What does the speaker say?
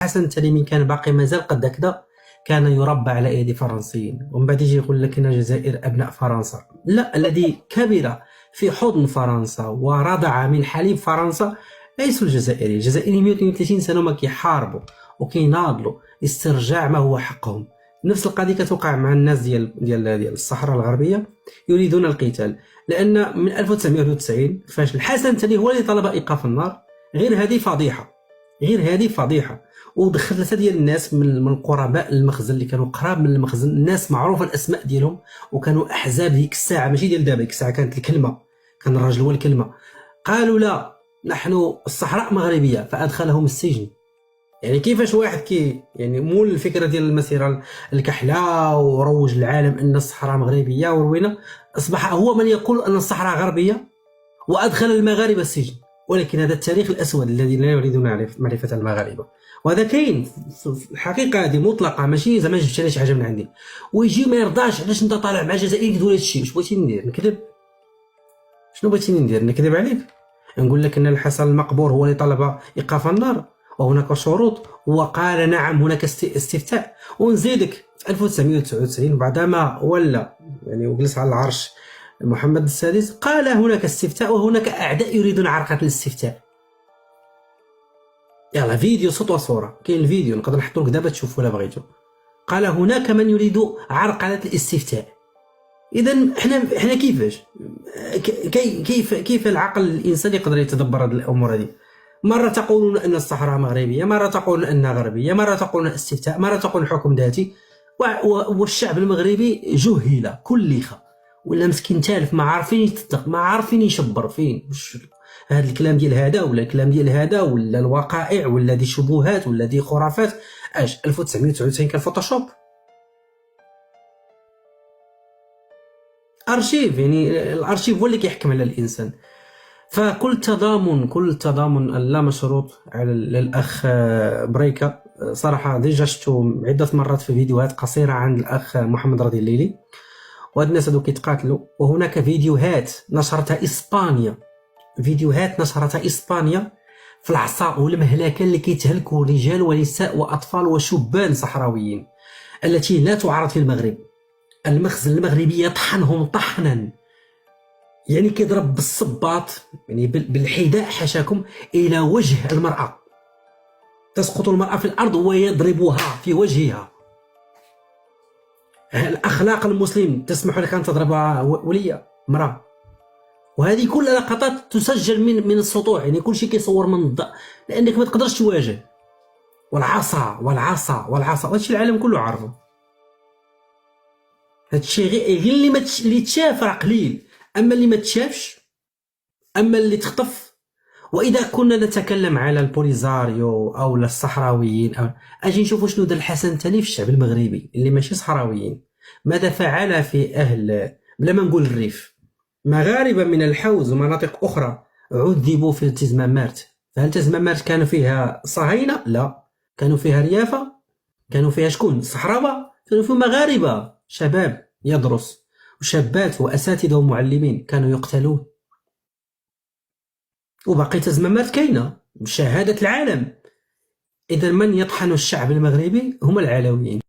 الحسن التلمي كان باقي مازال قد هكذا كان يربى على ايدي فرنسيين، ومن بعد يجي يقول لك ان الجزائر ابناء فرنسا. لا، الذي كبر في حضن فرنسا ورضع من حليب فرنسا ليسوا الجزائريين. الجزائريين 132 سنه ما كيحاربوا وكيناضلوا استرجاع ما هو حقهم. نفس القضيه كتوقع مع الناس ديال الصحراء الغربيه، يريدون القتال. لان من 1991 فاش الحسن الثاني هو اللي طلب ايقاف النار، غير هذه فضيحه. ودخل 3 ديال الناس من القرباء المخزن اللي كانوا قراب من المخزن، الناس معروفه الاسماء ديالهم وكانوا احزاب ديك الساعه، ماشي ديال دابا. ديك الساعه كانت الكلمه، كان الراجل هو الكلمه. قالوا لا، نحن الصحراء مغربيه، فادخلهم السجن. يعني كيفاش واحد يعني مول الفكره ديال المسيره الكحله وروج للعالم ان الصحراء مغربيه وروينا، اصبح هو من يقول ان الصحراء غربيه وادخل المغاربه السجن. ولكن هذا التاريخ الاسود الذي لا يريدون معرفه المغاربه، وهذا كاين في الحقيقه. هذه مطلقه، ماشي زعما جبت لي شي حاجه من عندي. ويجي ما يرضاش، علاش انت طالع مع الجزائريين كدير هذا الشيء؟ واش بغيتي ندير؟ نكذب؟ شنو بغيتيني ندير؟ نكذب عليك؟ نقول لك ان الحسن المقبور هو اللي طلب ايقاف النار وهناك شروط وقال نعم هناك استفتاء. ونزيدك في 1999 بعدما ولى يعني وجلس على العرش محمد السادس، قال هناك استفتاء وهناك اعداء يريدون عرقله الاستفتاء. يلا فيديو صوت وصوره، كاين الفيديو نقدر نحطو لك دابا تشوفوا ولا بغيتو. قال هناك من يريد عرقله الاستفتاء. اذا احنا كيفاش كيف العقل الانساني يقدر يتدبر هذه الامور هذه؟ مره تقولون ان الصحراء مغربيه، مره تقولون انها غربيه، مره تقولون استفتاء، مره تقولون حكم ذاتي. والشعب المغربي جهل كلخ ولا مسكين تالف، ما عارفين يتصدق، ما عارفين يشبر فين هذا الكلام ديال هذا ولا الكلام ديال هذا ولا الوقائع ولا دي شبهات ولا دي خرافات. 1999 كان فوتوشوب، ارشيف. يعني الارشيف هو اللي كيحكم على الانسان. فكل تضامن اللا مشروط على الاخ بريكا. صراحه ديجا شفتو عده مرات في فيديوهات قصيره عند الاخ محمد رضي الليلي، وهاد الناس هادو كيتقاتلوا. وهناك فيديوهات نشرتها اسبانيا في العصا والمهلكه اللي كيتهلكوا رجال ونساء واطفال وشبان صحراويين التي لا تعرض في المغرب. المخزن المغربي يطحنهم طحنا، يعني كيضرب بالصباط، يعني بالحذاء حاشاكم، الى وجه المراه. تسقط المراه في الارض ويضربها في وجهها. الاخلاق المسلم تسمح لك ان تضرب وليه امراه؟ وهذه كل لقطات تسجل من السطوع، يعني كل شيء كيصور من الضوء، لانك ما تقدرش تواجه. والعصا هادشي العالم كله عارفه. هادشي غير اللي تشاف راه قليل، اما اللي ما تشافش، اما اللي تخطف. واذا كنا نتكلم على البوليزاريو او الصحراويين، اجي نشوفوا شنو دار الحسن الثاني في الشعب المغربي اللي ماشي صحراويين. ماذا فعل في اهل، بلا ما نقول الريف، مغاربه من الحوز ومناطق اخرى عذبوا في التزمامات. فهل التزمامات كانوا فيها صهاينه؟ لا، كانوا فيها ريافه، كانوا فيها شكون؟ صحراوه، كانوا فيها مغاربه، شباب يدرس وشابات واساتذه ومعلمين كانوا يقتلون. وباقي تزمامات كاينه بشهاده العالم. اذا من يطحن الشعب المغربي هم العلويين.